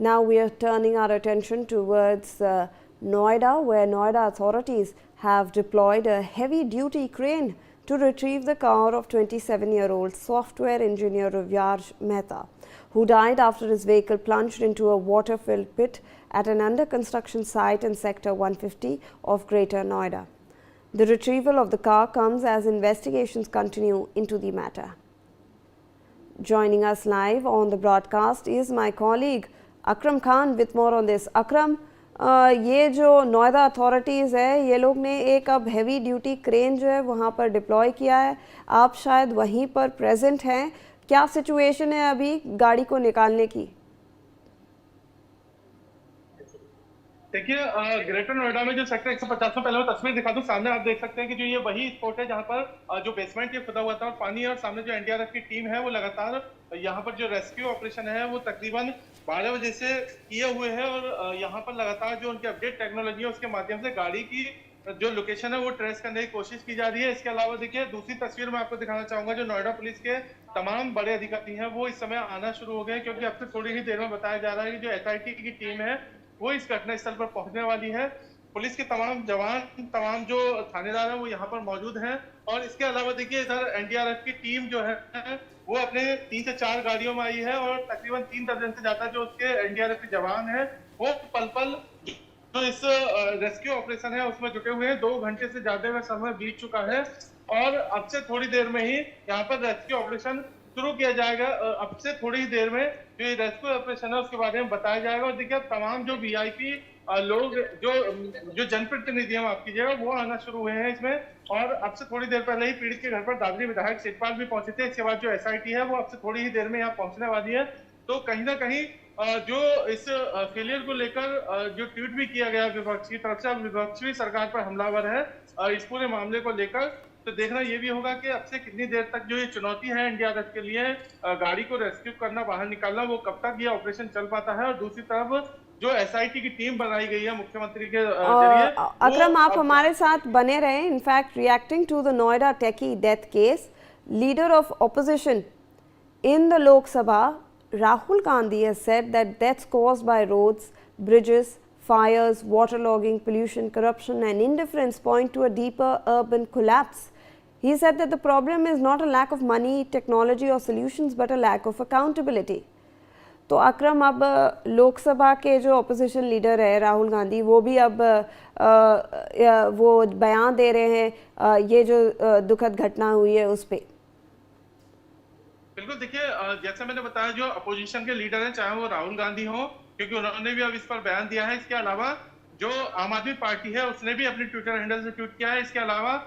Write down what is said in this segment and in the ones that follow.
Now we are turning our attention towards Noida, where Noida authorities have deployed a heavy-duty crane to retrieve the car of 27-year-old software engineer Ravyaj Mehta, who died after his vehicle plunged into a water-filled pit at an under-construction site in Sector 150 of Greater Noida. The retrieval of the car comes as investigations continue into the matter. Joining us live on the broadcast is my colleague Akram Khan with more on this. Akram, ये जो Noida authorities है, ये लोग ने एक अब heavy duty crane जो है वहाँ पर डिप्लॉय किया है। आप शायद वहीं पर प्रेजेंट हैं। क्या सिचुएशन है अभी गाड़ी को निकालने की? देखिए, ग्रेटर नोएडा में जो सेक्टर 150 में पहले मैं तस्वीर दिखा दूं, सामने आप देख सकते हैं कि जो ये वही स्पॉट है जहां पर जो बेसमेंट ये खुदा हुआ था और पानी है, और सामने जो एनडीआरएफ की टीम है वो लगातार यहाँ पर जो रेस्क्यू ऑपरेशन है वो तकरीबन 12 बजे से किए हुए हैं, और यहाँ पर लगातार जो उनकी अपडेट टेक्नोलॉजी है उसके माध्यम से गाड़ी की जो लोकेशन है वो ट्रेस करने की कोशिश की जा रही है। इसके अलावा देखिए, दूसरी तस्वीर में आपको दिखाना चाहूंगा, जो नोएडा पुलिस के तमाम बड़े अधिकारी हैं वो इस समय आना शुरू हो गए, क्योंकि अब से थोड़ी ही देर में बताया जा रहा है कि जो एसआईटी की टीम है वो इस घटना स्थल पर पहुंचने वाली है। पुलिस के तमाम जवान, तमाम जो थानेदार हैं वो यहाँ पर मौजूद हैं, और इसके अलावा देखिए इधर एनडीआरएफ की टीम जो है वो अपने 3 से 4 गाड़ियों में आई है, और तकरीबन 3 दर्जन से ज्यादा जो उसके एनडीआरएफ के जवान हैं वो पल पल जो इस रेस्क्यू ऑपरेशन है उसमें जुटे हुए हैं। 2 घंटे से ज्यादा का समय बीत चुका है, और अब से थोड़ी देर में ही यहाँ पर रेस्क्यू ऑपरेशन शुरू किया जाएगा। अब से थोड़ी ही देर में जो ये रेस्क्यू ऑपरेशन है उसके बारे में बताया जाएगा। और देखिए, तमाम जो वीआईपी लोग, जो जनप्रतिनिधि हैं माफ कीजिएगा, वो आना शुरू हुए हैं इसमें। और अब से थोड़ी देर पहले ही पीड़ित के घर पर दादरी विधायक शिवपाल भी पहुंचे थे। इसके बाद जो एसआईटी है वो अब से थोड़ी ही देर में यहाँ पहुंचने वाली है। तो कहीं ना कहीं जो इस फेलियर को लेकर जो ट्वीट भी किया गया विपक्ष की तरफ से, अब विपक्ष भी सरकार पर हमलावर है इस पूरे मामले को लेकर। तो देखना ये भी होगा कि अब से कितनी देर तक जो ये चुनौती है एनडीआरएफ के लिए गाड़ी को रेस्क्यू करना, बाहर निकालना, वो कब तक ये ऑपरेशन चल पाता है। और दूसरी तरफ जो एसआईटी की टीम बनाई गई है मुख्यमंत्री के जरिए। अकरम, आप हमारे साथ बने रहे। In fact, reacting to the Noida techie death case, leader of opposition in the Lok Sabha, Rahul Gandhi has said that deaths caused by roads, bridges, fires, waterlogging, pollution, corruption and indifference point to a deeper urban collapse. He said that the problem is not a lack of money, technology or solutions but a lack of accountability. तो अकरम, अब लोकसभा के जो opposition leader है राहुल गांधी, वो भी अब वो बयान दे रहे हैं ये जो दुखद घटना हुई है उस पर। बिल्कुल, देखिए, जैसे मैंने बताया, जो अपोजिशन के लीडर हैं, चाहे वो राहुल गांधी हो, क्योंकि उन्होंने भी अब इस पर बयान दिया है। इसके अलावा जो आम आदमी पार्टी है उसने भी अपने ट्विटर हैंडल से ट्वीट किया है। इसके अलावा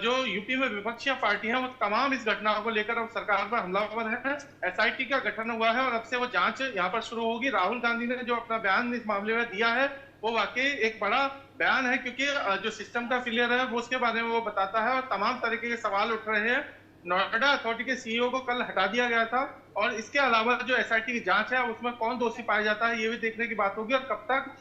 जो यूपी में विपक्षी पार्टी है वो तमाम इस घटना को लेकर अब सरकार पर हमलावर है। एसआईटी का गठन हुआ है और अब से वो जांच यहाँ पर शुरू होगी। राहुल गांधी ने जो अपना बयान इस मामले में दिया है वो वाकई एक बड़ा बयान है, क्योंकि जो सिस्टम का फेलियर है वो उसके बारे में वो बताता है, और तमाम तरीके के सवाल उठ रहे हैं। नोएडा अथॉरिटी के सीईओ को कल हटा दिया गया था, और इसके अलावा जो एसआईटी की जांच है उसमें कौन दोषी पाया जाता है ये भी देखने की बात होगी, और कब तक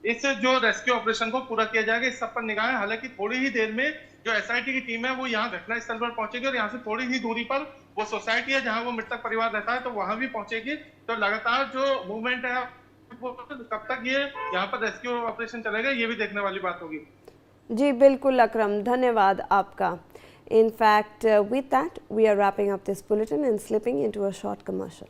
इस जो रेस्क्यू ऑपरेशन को पूरा किया जाएगा इस सब पर निगाह है। हालांकि थोड़ी ही देर में जो एसआईटी की टीम है वो यहाँ घटना स्थल पर पहुंचेगी, और यहाँ से थोड़ी ही दूरी पर वो सोसाइटी है जहाँ वो मृतक परिवार रहता है, तो वहां भी पहुंचेगी। तो लगातार जो मूवमेंट है वो कब तक ये यहाँ पर रेस्क्यू ऑपरेशन चलेगा ये भी देखने वाली बात होगी। जी बिल्कुल अकरम, धन्यवाद आपका। In fact, with that, we are wrapping up this bulletin and slipping into a short commercial.